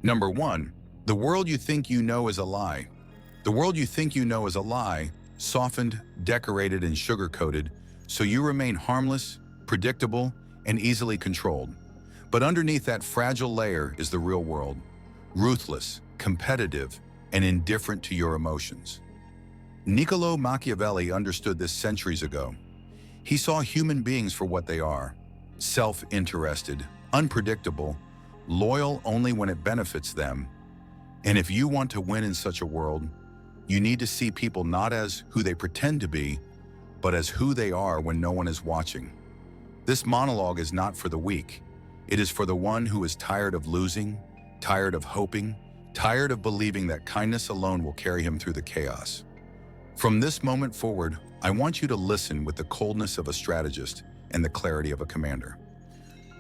Number 1. The world you think you know is a lie. The world you think you know is a lie, softened, decorated, and sugar-coated, so you remain harmless, predictable, and easily controlled. But underneath that fragile layer is the real world, ruthless, competitive, and indifferent to your emotions. Niccolò Machiavelli understood this centuries ago. He saw human beings for what they are, self-interested, unpredictable, loyal only when it benefits them. And if you want to win in such a world, you need to see people not as who they pretend to be, but as who they are when no one is watching. This monologue is not for the weak. It is for the one who is tired of losing, tired of hoping, tired of believing that kindness alone will carry him through the chaos. From this moment forward, I want you to listen with the coldness of a strategist and the clarity of a commander.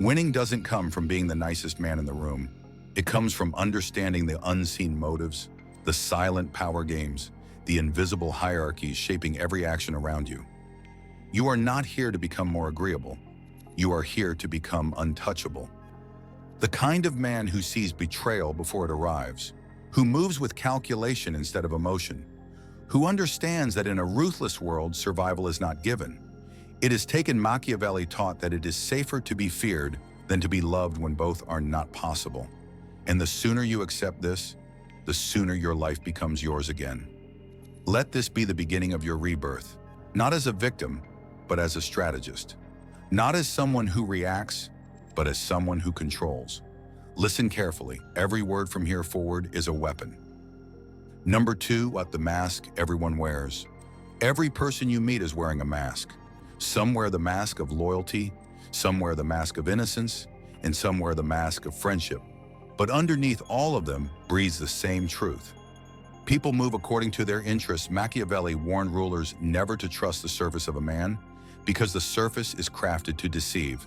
Winning doesn't come from being the nicest man in the room. It comes from understanding the unseen motives, the silent power games, the invisible hierarchies shaping every action around you. You are not here to become more agreeable. You are here to become untouchable. The kind of man who sees betrayal before it arrives, who moves with calculation instead of emotion, who understands that in a ruthless world, survival is not given. It is taken. Machiavelli taught that it is safer to be feared than to be loved when both are not possible. And the sooner you accept this, the sooner your life becomes yours again. Let this be the beginning of your rebirth, not as a victim, but as a strategist. Not as someone who reacts, but as someone who controls. Listen carefully. Every word from here forward is a weapon. Number 2, the mask everyone wears. Every person you meet is wearing a mask. Some wear the mask of loyalty, some wear the mask of innocence, and some wear the mask of friendship. But underneath all of them breathes the same truth. People move according to their interests. Machiavelli warned rulers never to trust the surface of a man, because the surface is crafted to deceive.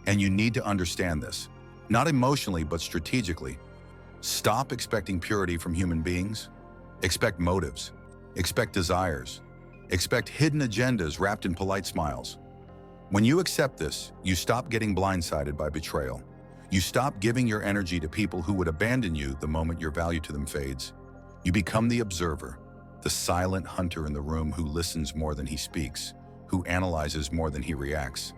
And you need to understand this, not emotionally, but strategically. Stop expecting purity from human beings. Expect motives, expect desires, expect hidden agendas wrapped in polite smiles. When you accept this, you stop getting blindsided by betrayal. You stop giving your energy to people who would abandon you the moment your value to them fades. You become the observer, the silent hunter in the room who listens more than he speaks, who analyzes more than he reacts.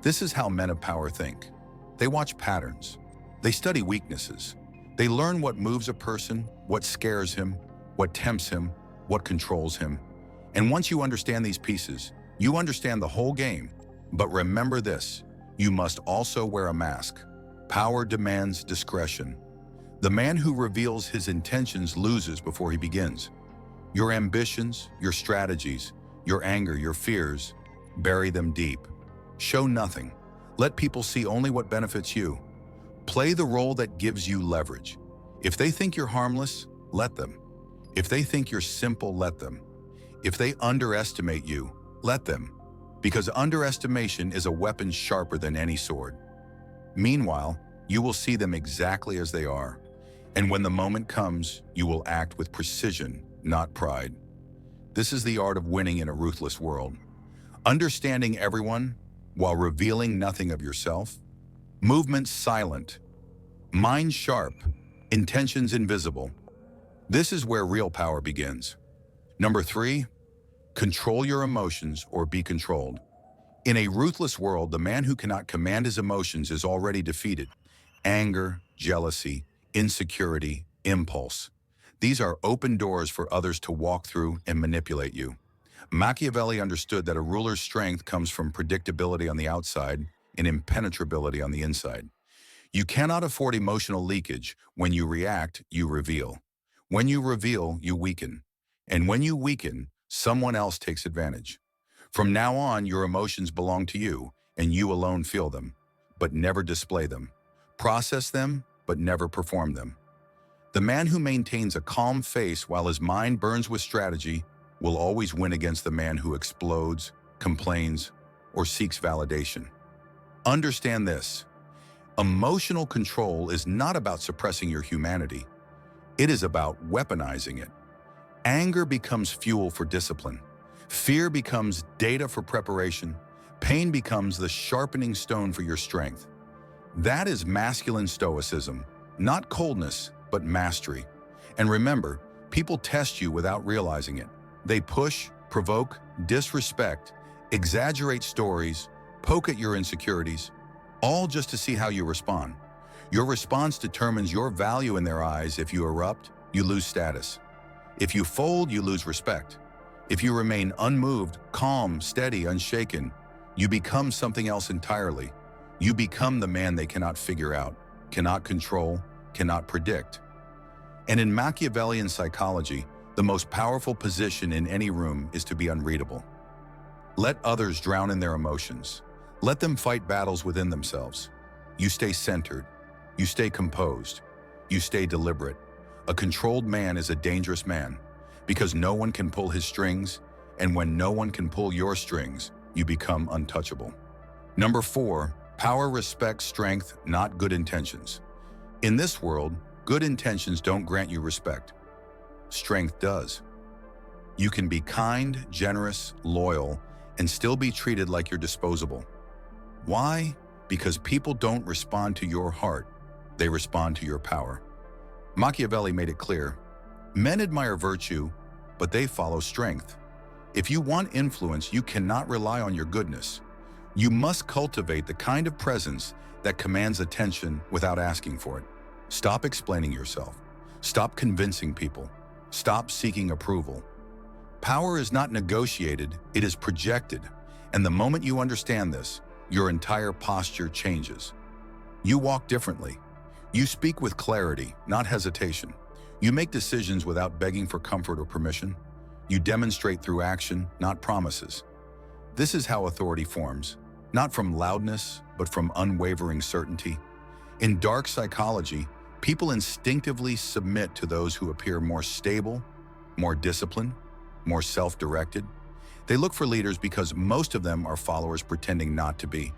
This is how men of power think. They watch patterns. They study weaknesses. They learn what moves a person, what scares him, what tempts him, what controls him. And once you understand these pieces, you understand the whole game. But remember this, you must also wear a mask. Power demands discretion. The man who reveals his intentions loses before he begins. Your ambitions, your strategies, your anger, your fears, bury them deep. Show nothing. Let people see only what benefits you. Play the role that gives you leverage. If they think you're harmless, let them. If they think you're simple, let them. If they underestimate you, let them. Because underestimation is a weapon sharper than any sword. Meanwhile, you will see them exactly as they are. And when the moment comes, you will act with precision, not pride. This is the art of winning in a ruthless world. Understanding everyone while revealing nothing of yourself. Movements silent. Mind sharp. Intentions invisible. This is where real power begins. Number 3, control your emotions or be controlled. In a ruthless world, the man who cannot command his emotions is already defeated. Anger, jealousy, insecurity, impulse. These are open doors for others to walk through and manipulate you. Machiavelli understood that a ruler's strength comes from predictability on the outside and impenetrability on the inside. You cannot afford emotional leakage. When you react, you reveal. When you reveal, you weaken. And when you weaken, someone else takes advantage. From now on, your emotions belong to you, and you alone feel them, but never display them. Process them, but never perform them. The man who maintains a calm face while his mind burns with strategy will always win against the man who explodes, complains, or seeks validation. Understand this. Emotional control is not about suppressing your humanity. It is about weaponizing it. Anger becomes fuel for discipline. Fear becomes data for preparation. Pain becomes the sharpening stone for your strength. That is masculine stoicism, Not coldness, but mastery. And remember, people test you without realizing it. They push, provoke, disrespect, exaggerate stories, poke at your insecurities, all just to see how you respond. Your response determines your value in their eyes. If you erupt, you lose status. If you fold, you lose respect. If you remain unmoved, calm, steady, unshaken, you become something else entirely. You become the man they cannot figure out, cannot control, cannot predict. And in Machiavellian psychology, the most powerful position in any room is to be unreadable. Let others drown in their emotions. Let them fight battles within themselves. You stay centered. You stay composed. You stay deliberate. A controlled man is a dangerous man because no one can pull his strings, and when no one can pull your strings, you become untouchable. Number 4, power respects strength, not good intentions. In this world, good intentions don't grant you respect. Strength does. You can be kind, generous, loyal, and still be treated like you're disposable. Why? Because people don't respond to your heart, they respond to your power. Machiavelli made it clear, men admire virtue, but they follow strength. If you want influence, you cannot rely on your goodness. You must cultivate the kind of presence that commands attention without asking for it. Stop explaining yourself. Stop convincing people. Stop seeking approval. Power is not negotiated, it is projected. And the moment you understand this, your entire posture changes. You walk differently. You speak with clarity, not hesitation. You make decisions without begging for comfort or permission. You demonstrate through action, not promises. This is how authority forms, not from loudness, but from unwavering certainty. In dark psychology, people instinctively submit to those who appear more stable, more disciplined, more self-directed. They look for leaders because most of them are followers pretending not to be.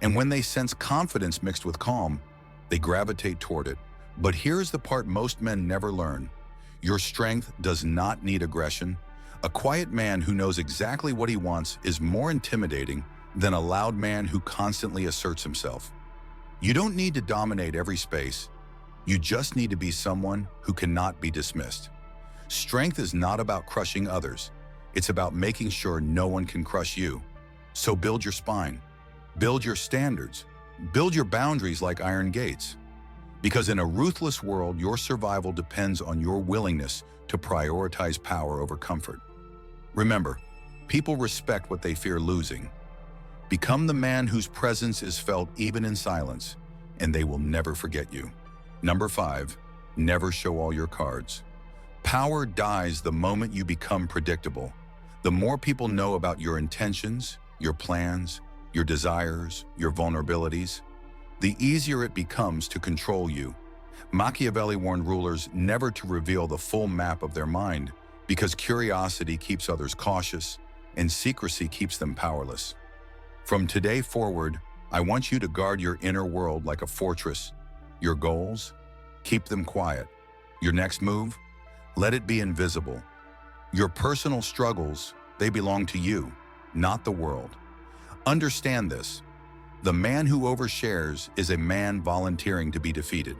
And when they sense confidence mixed with calm, they gravitate toward it. But here's the part most men never learn. Your strength does not need aggression. A quiet man who knows exactly what he wants is more intimidating than a loud man who constantly asserts himself. You don't need to dominate every space. You just need to be someone who cannot be dismissed. Strength is not about crushing others. It's about making sure no one can crush you. So build your spine. Build your standards. Build your boundaries like iron gates. Because in a ruthless world, your survival depends on your willingness to prioritize power over comfort. Remember, people respect what they fear losing. Become the man whose presence is felt even in silence, and they will never forget you. Number 5, never show all your cards. Power dies the moment you become predictable. The more people know about your intentions, your plans, your desires, your vulnerabilities, the easier it becomes to control you. Machiavelli warned rulers never to reveal the full map of their mind because curiosity keeps others cautious and secrecy keeps them powerless. From today forward, I want you to guard your inner world like a fortress. Your goals, keep them quiet. Your next move, let it be invisible. Your personal struggles, they belong to you, not the world. Understand this. The man who overshares is a man volunteering to be defeated.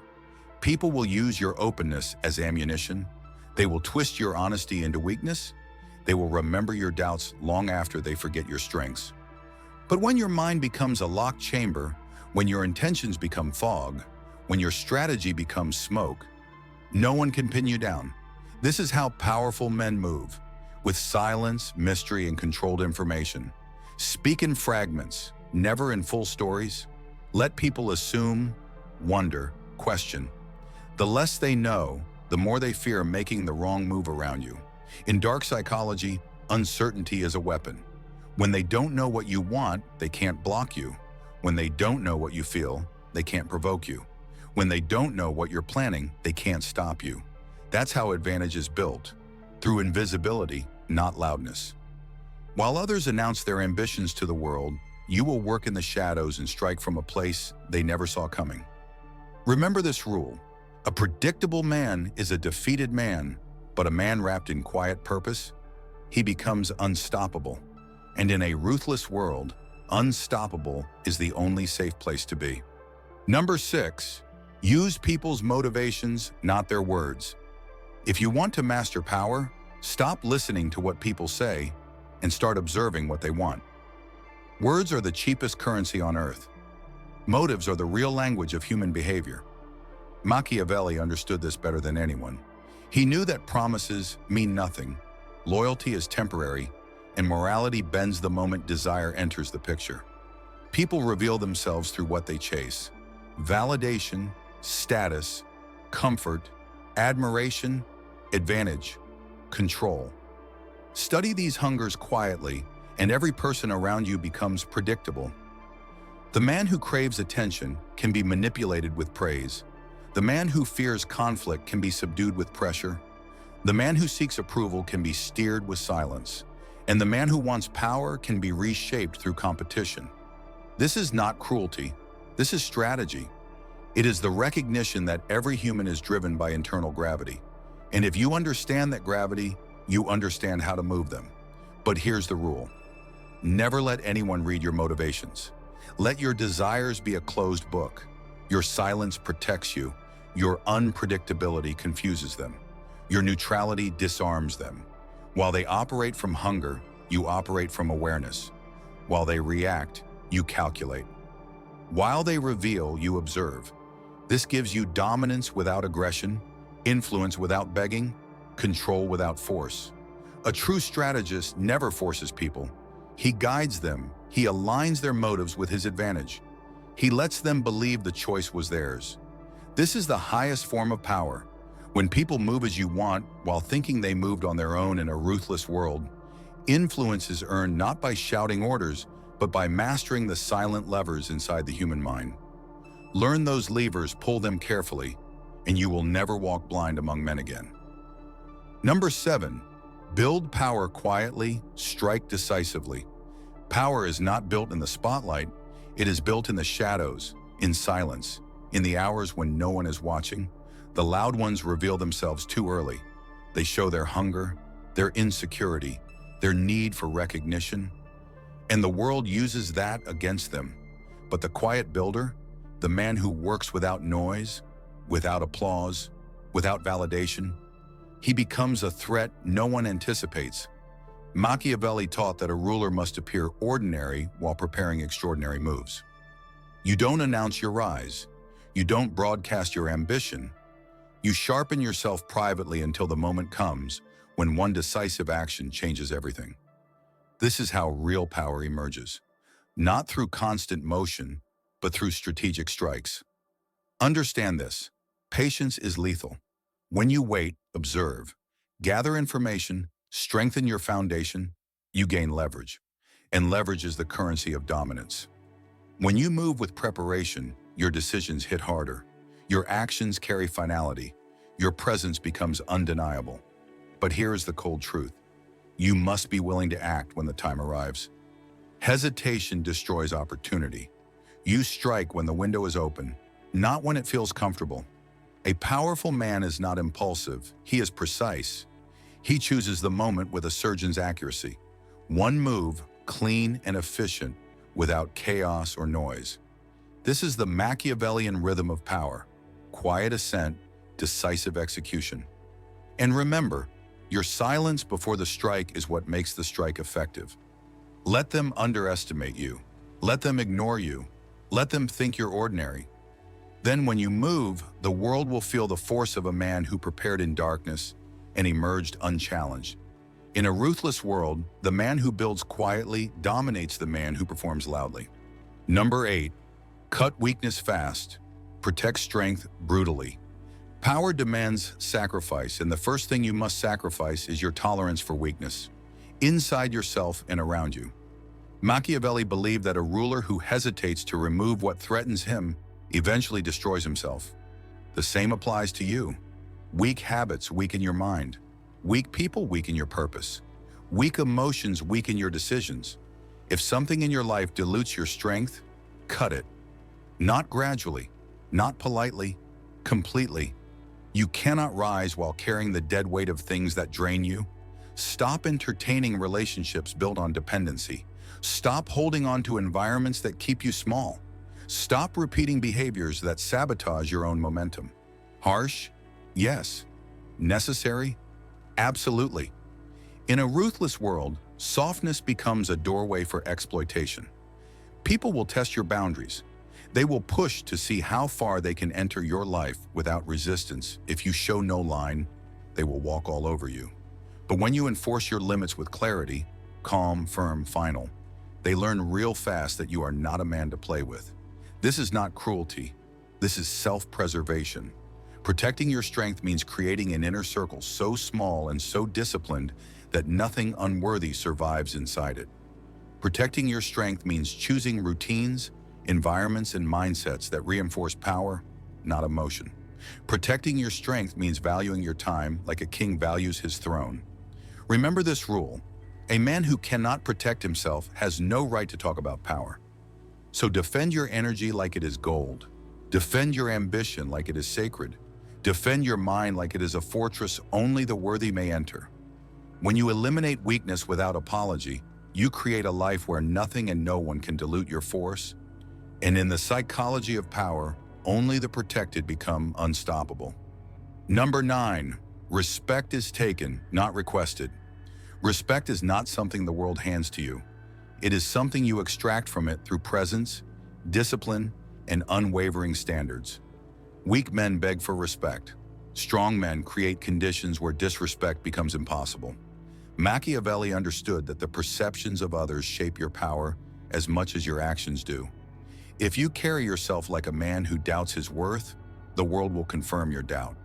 People will use your openness as ammunition. They will twist your honesty into weakness. They will remember your doubts long after they forget your strengths. But when your mind becomes a locked chamber, when your intentions become fog, when your strategy becomes smoke, no one can pin you down. This is how powerful men move, with silence, mystery, and controlled information. Speak in fragments, never in full stories. Let people assume, wonder, question. The less they know, the more they fear making the wrong move around you. In dark psychology, uncertainty is a weapon. When they don't know what you want, they can't block you. When they don't know what you feel, they can't provoke you. When they don't know what you're planning, they can't stop you. That's how advantage is built, through invisibility, not loudness. While others announce their ambitions to the world, you will work in the shadows and strike from a place they never saw coming. Remember this rule: a predictable man is a defeated man, but a man wrapped in quiet purpose, he becomes unstoppable. And in a ruthless world, unstoppable is the only safe place to be. Number 6, Use people's motivations, not their words. If you want to master power, stop listening to what people say and start observing what they want. Words are the cheapest currency on earth. Motives are the real language of human behavior. Machiavelli understood this better than anyone. He knew that promises mean nothing, loyalty is temporary, and morality bends the moment desire enters the picture. People reveal themselves through what they chase: validation, status, comfort, admiration, advantage, control. Study these hungers quietly, and every person around you becomes predictable. The man who craves attention can be manipulated with praise. The man who fears conflict can be subdued with pressure. The man who seeks approval can be steered with silence. And the man who wants power can be reshaped through competition. This is not cruelty. This is strategy. It is the recognition that every human is driven by internal gravity. And if you understand that gravity, you understand how to move them. But here's the rule. Never let anyone read your motivations. Let your desires be a closed book. Your silence protects you. Your unpredictability confuses them. Your neutrality disarms them. While they operate from hunger, you operate from awareness. While they react, you calculate. While they reveal, you observe. This gives you dominance without aggression, influence without begging, control without force. A true strategist never forces people. He guides them. He aligns their motives with his advantage. He lets them believe the choice was theirs. This is the highest form of power. When people move as you want while thinking they moved on their own in a ruthless world, influence is earned not by shouting orders, but by mastering the silent levers inside the human mind. Learn those levers, pull them carefully, and you will never walk blind among men again. Number 7, build power quietly, strike decisively. Power is not built in the spotlight, it is built in the shadows, in silence, in the hours when no one is watching. The loud ones reveal themselves too early. They show their hunger, their insecurity, their need for recognition, and the world uses that against them. But the quiet builder, the man who works without noise, without applause, without validation, he becomes a threat no one anticipates. Machiavelli taught that a ruler must appear ordinary while preparing extraordinary moves. You don't announce your rise. You don't broadcast your ambition. You sharpen yourself privately until the moment comes when one decisive action changes everything. This is how real power emerges, not through constant motion, but through strategic strikes. Understand this: patience is lethal. When you wait, observe, gather information, strengthen your foundation, you gain leverage. And leverage is the currency of dominance. When you move with preparation, your decisions hit harder. Your actions carry finality. Your presence becomes undeniable. But here is the cold truth. You must be willing to act when the time arrives. Hesitation destroys opportunity. You strike when the window is open, not when it feels comfortable. A powerful man is not impulsive, he is precise. He chooses the moment with a surgeon's accuracy. One move, clean and efficient, without chaos or noise. This is the Machiavellian rhythm of power: quiet ascent, decisive execution. And remember, your silence before the strike is what makes the strike effective. Let them underestimate you. Let them ignore you. Let them think you're ordinary. Then when you move, the world will feel the force of a man who prepared in darkness and emerged unchallenged. In a ruthless world, the man who builds quietly dominates the man who performs loudly. Number 8, cut weakness fast, protect strength brutally. Power demands sacrifice, and the first thing you must sacrifice is your tolerance for weakness, inside yourself and around you. Machiavelli believed that a ruler who hesitates to remove what threatens him eventually destroys himself. The same applies to you. Weak habits weaken your mind. Weak people weaken your purpose. Weak emotions weaken your decisions. If something in your life dilutes your strength, cut it. Not gradually, not politely, completely. You cannot rise while carrying the dead weight of things that drain you. Stop entertaining relationships built on dependency. Stop holding on to environments that keep you small. Stop repeating behaviors that sabotage your own momentum. Harsh? Yes. Necessary? Absolutely. In a ruthless world, softness becomes a doorway for exploitation. People will test your boundaries. They will push to see how far they can enter your life without resistance. If you show no line, they will walk all over you. But when you enforce your limits with clarity, calm, firm, final, they learn real fast that you are not a man to play with. This is not cruelty. This is self-preservation. Protecting your strength means creating an inner circle so small and so disciplined that nothing unworthy survives inside it. Protecting your strength means choosing routines, environments, and mindsets that reinforce power, not emotion. Protecting your strength means valuing your time like a king values his throne. Remember this rule: a man who cannot protect himself has no right to talk about power. So defend your energy like it is gold. Defend your ambition like it is sacred. Defend your mind like it is a fortress only the worthy may enter. When you eliminate weakness without apology, you create a life where nothing and no one can dilute your force. And in the psychology of power, only the protected become unstoppable. Number 9, respect is taken, not requested. Respect is not something the world hands to you. It is something you extract from it through presence, discipline, and unwavering standards. Weak men beg for respect. Strong men create conditions where disrespect becomes impossible. Machiavelli understood that the perceptions of others shape your power as much as your actions do. If you carry yourself like a man who doubts his worth, the world will confirm your doubt.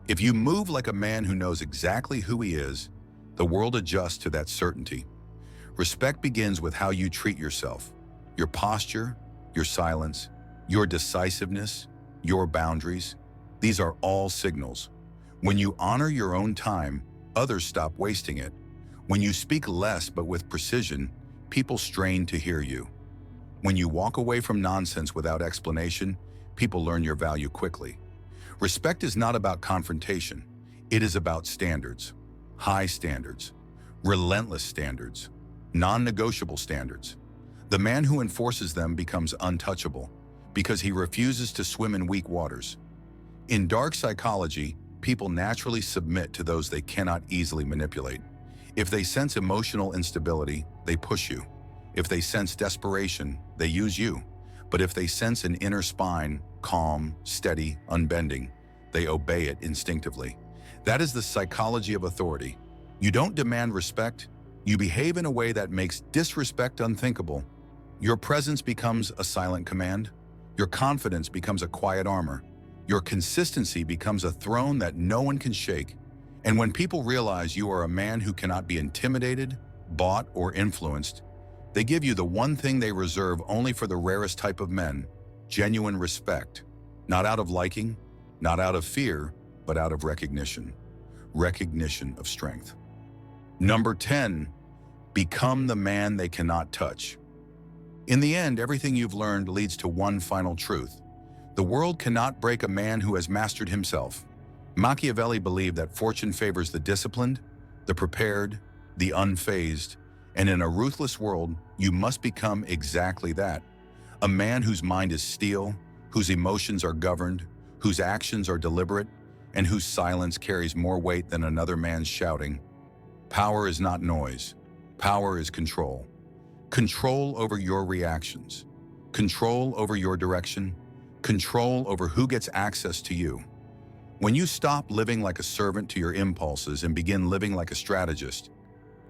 If you move like a man who knows exactly who he is, the world adjusts to that certainty. Respect begins with how you treat yourself, your posture, your silence, your decisiveness, your boundaries. These are all signals. When you honor your own time, others stop wasting it. When you speak less but with precision, people strain to hear you. When you walk away from nonsense without explanation, people learn your value quickly. Respect is not about confrontation. It is about standards. High standards. Relentless standards. Non-negotiable standards. The man who enforces them becomes untouchable because he refuses to swim in weak waters. In dark psychology, people naturally submit to those they cannot easily manipulate. If they sense emotional instability, they push you. If they sense desperation, they use you. But if they sense an inner spine, calm, steady, unbending, they obey it instinctively. That is the psychology of authority. You don't demand respect, you behave in a way that makes disrespect unthinkable. Your presence becomes a silent command. Your confidence becomes a quiet armor. Your consistency becomes a throne that no one can shake. And when people realize you are a man who cannot be intimidated, bought, or influenced, they give you the one thing they reserve only for the rarest type of men: genuine respect. Not out of liking, not out of fear, but out of recognition. Recognition of strength. Number 10, become the man they cannot touch. In the end, everything you've learned leads to one final truth. The world cannot break a man who has mastered himself. Machiavelli believed that fortune favors the disciplined, the prepared, the unfazed, and in a ruthless world, you must become exactly that. A man whose mind is steel, whose emotions are governed, whose actions are deliberate, and whose silence carries more weight than another man's shouting. Power is not noise. Power is control. Control over your reactions. Control over your direction. Control over who gets access to you. When you stop living like a servant to your impulses and begin living like a strategist,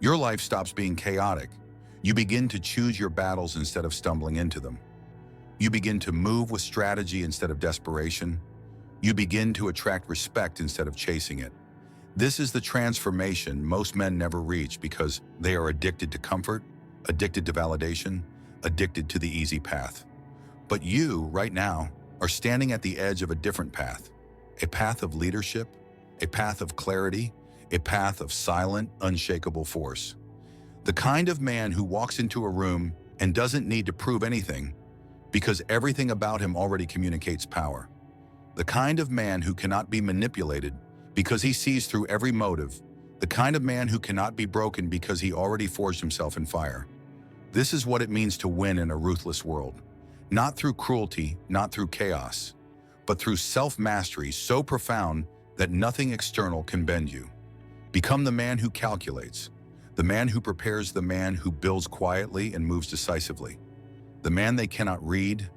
your life stops being chaotic. You begin to choose your battles instead of stumbling into them. You begin to move with strategy instead of desperation. You begin to attract respect instead of chasing it. This is the transformation most men never reach because they are addicted to comfort, addicted to validation, addicted to the easy path. But you, right now, are standing at the edge of a different path. A path of leadership, a path of clarity, a path of silent, unshakable force. The kind of man who walks into a room and doesn't need to prove anything because everything about him already communicates power. The kind of man who cannot be manipulated because he sees through every motive. The kind of man who cannot be broken because he already forged himself in fire. This is what it means to win in a ruthless world. Not through cruelty, not through chaos, but through self-mastery so profound that nothing external can bend you. Become the man who calculates, the man who prepares, the man who builds quietly and moves decisively, the man they cannot read,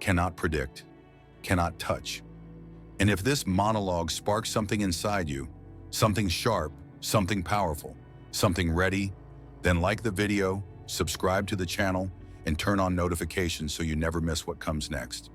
cannot predict, cannot touch. And if this monologue sparks something inside you, something sharp, something powerful, something ready, then like the video, subscribe to the channel, and turn on notifications so you never miss what comes next.